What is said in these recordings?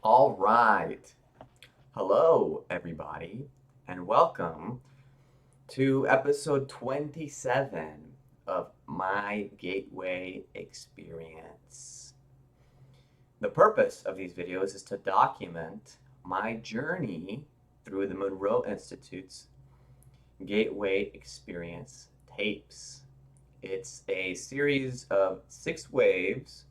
All right. Hello, everybody, and welcome to episode 27 of My Gateway Experience. The purpose of these videos is to document my journey through the Monroe Institute's Gateway Experience tapes. It's a series of 6 waves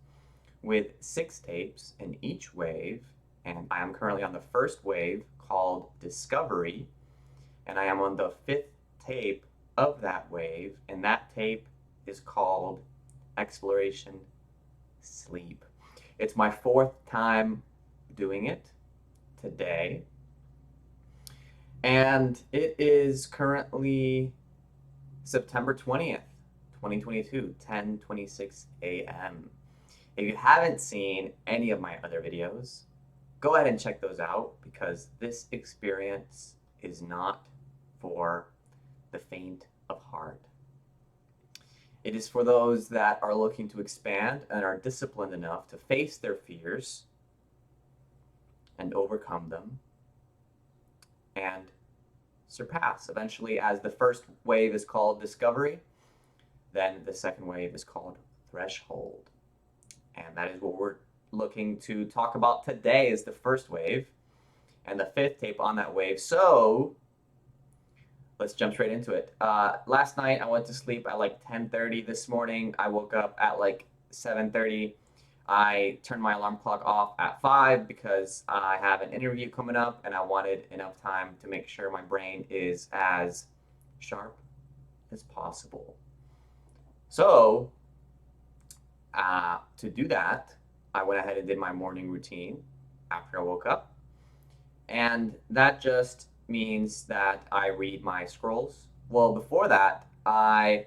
with 6 tapes in each wave, and I am currently on the first wave called Discovery, and I am on the 5th tape of that wave, and that tape is called Exploration Sleep. It's my 4th time doing it today, and it is currently September 20th, 2022, 10:26 a.m. If you haven't seen any of my other videos, go ahead and check those out because this experience is not for the faint of heart. It is for those that are looking to expand and are disciplined enough to face their fears and overcome them and surpass. Eventually, as the first wave is called Discovery, then the second wave is called Threshold. And that is what we're looking to talk about today is the first wave and the 5th tape on that wave. So let's jump straight into it. Last night I went to sleep at like 10:30. This morning I woke up at like 7:30. I turned my alarm clock off at 5 because I have an interview coming up and I wanted enough time to make sure my brain is as sharp as possible. So to do that, I went ahead and did my morning routine after I woke up. And that just means that I read my scrolls. Well, before that, I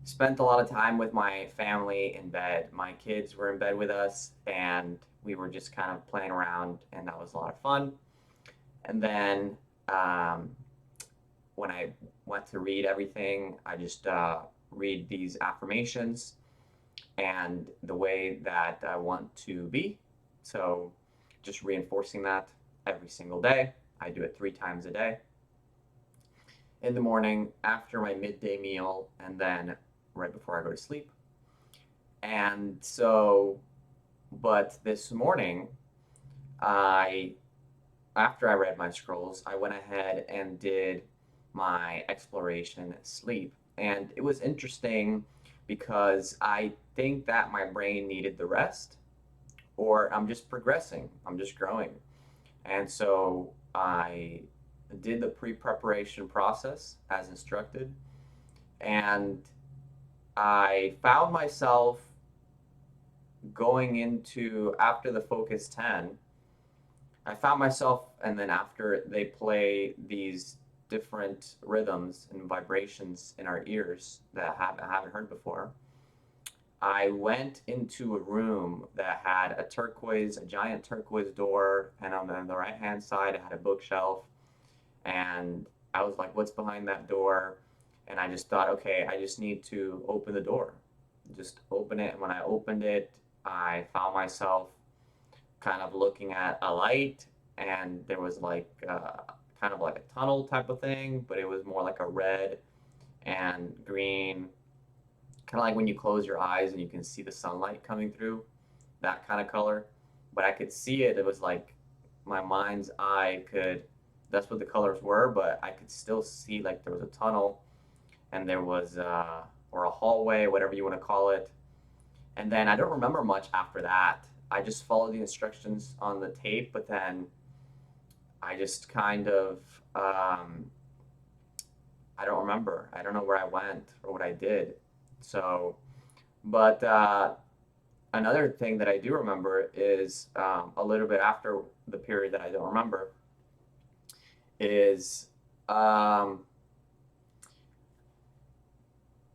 spent a lot of time with my family in bed. My kids were in bed with us, and we were just kind of playing around, and that was a lot of fun. And then when I went to read everything, I just read these affirmations and the way that I want to be. So just reinforcing that every single day. I do it 3 times a day in the morning, after my midday meal, and then right before I go to sleep. And so, but this morning, I, after I read my scrolls, I went ahead and did my exploration sleep. And it was interesting because I think that my brain needed the rest, or I'm just progressing, I'm just growing. And so I did the pre preparation process as instructed, and I found myself going into after the Focus 10. I found myself, and then after they play these different rhythms and vibrations in our ears that I haven't heard before, I went into a room that had a giant turquoise door, and on the right hand side, it had a bookshelf. And I was like, what's behind that door? And I just thought, okay, I just need to open the door. Just open it. And when I opened it, I found myself kind of looking at a light, and there was like kind of like a tunnel type of thing, but it was more like a red and green, kind of like when you close your eyes and you can see the sunlight coming through, that kind of color. But I could see it. It was like my mind's eye could, that's what the colors were, but I could still see like there was a tunnel and there was, or a hallway, whatever you want to call it. And then I don't remember much after that. I just followed the instructions on the tape, but then I just kind of, I don't remember. I don't know where I went or what I did. So, but another thing that I do remember is a little bit after the period that I don't remember is a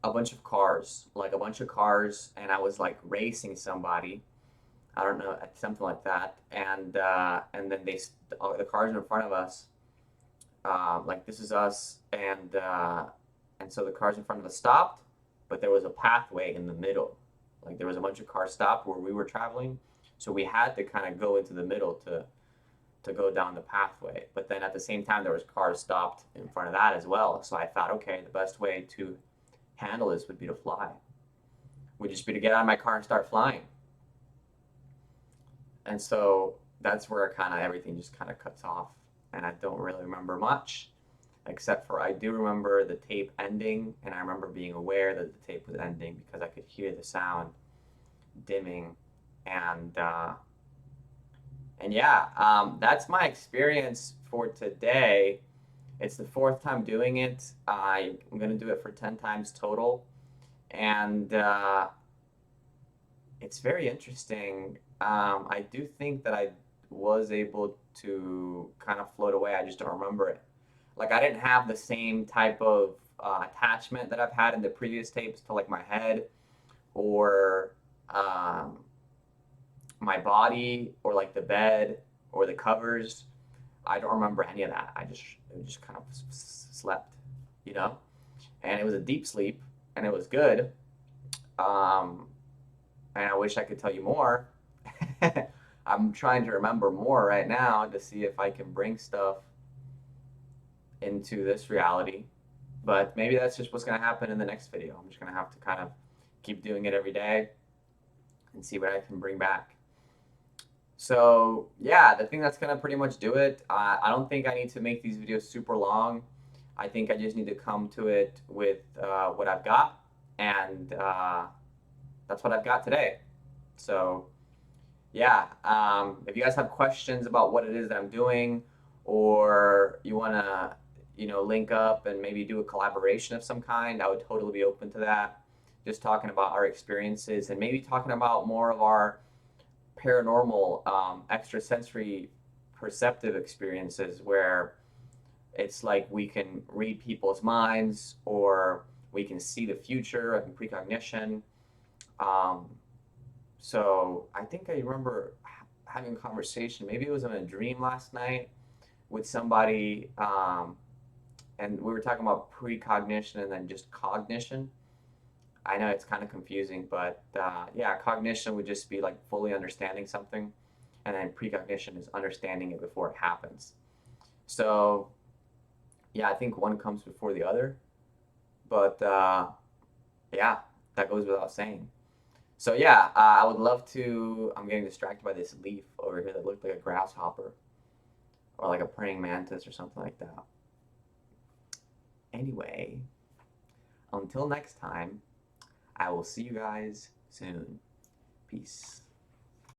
bunch of cars, like a bunch of cars, and I was like racing somebody. I don't know, something like that. And then the cars in front of us, like this is us, and so the cars in front of us stopped, but there was a pathway in the middle. Like there was a bunch of cars stopped where we were traveling, So we had to kind of go into the middle to go down the pathway. But then at the same time, there was cars stopped in front of that as well. So I thought, okay, the best way to handle this would be to fly. Would just be to get out of my car and start flying. And so that's where kind of everything just kind of cuts off. And I don't really remember much, except for I do remember the tape ending, and I remember being aware that the tape was ending because I could hear the sound dimming, and yeah, that's my experience for today. It's the fourth time doing it. I'm gonna do it for 10 times total, and it's very interesting. I do think that I was able to kind of float away. I just don't remember it. Like I didn't have the same type of attachment that I've had in the previous tapes to like my head or um, my body or like the bed or the covers. I don't remember any of that. It just kind of slept, you know, and it was a deep sleep and it was good. Um, and I wish I could tell you more. I'm trying to remember more right now to see if I can bring stuff into this reality. But maybe that's just what's going to happen in the next video. I'm just going to have to kind of keep doing it every day and see what I can bring back. So yeah, the thing that's going to pretty much do it. I don't think I need to make these videos super long. I think I just need to come to it with what I've got. And that's what I've got today. So yeah, if you guys have questions about what it is that I'm doing, or you want to, link up and maybe do a collaboration of some kind, I would totally be open to that. Just talking about our experiences and maybe talking about more of our paranormal, extrasensory perceptive experiences where it's like we can read people's minds or we can see the future and precognition. Um, so I think I remember having a conversation. Maybe it was in a dream last night with somebody, and we were talking about precognition and then just cognition. I know it's kind of confusing, but yeah, cognition would just be like fully understanding something, and then precognition is understanding it before it happens. So yeah, I think one comes before the other, but yeah, that goes without saying. So yeah, I would love to. I'm getting distracted by this leaf over here that looked like a grasshopper or like a praying mantis or something like that. Anyway, until next time, I will see you guys soon. Peace.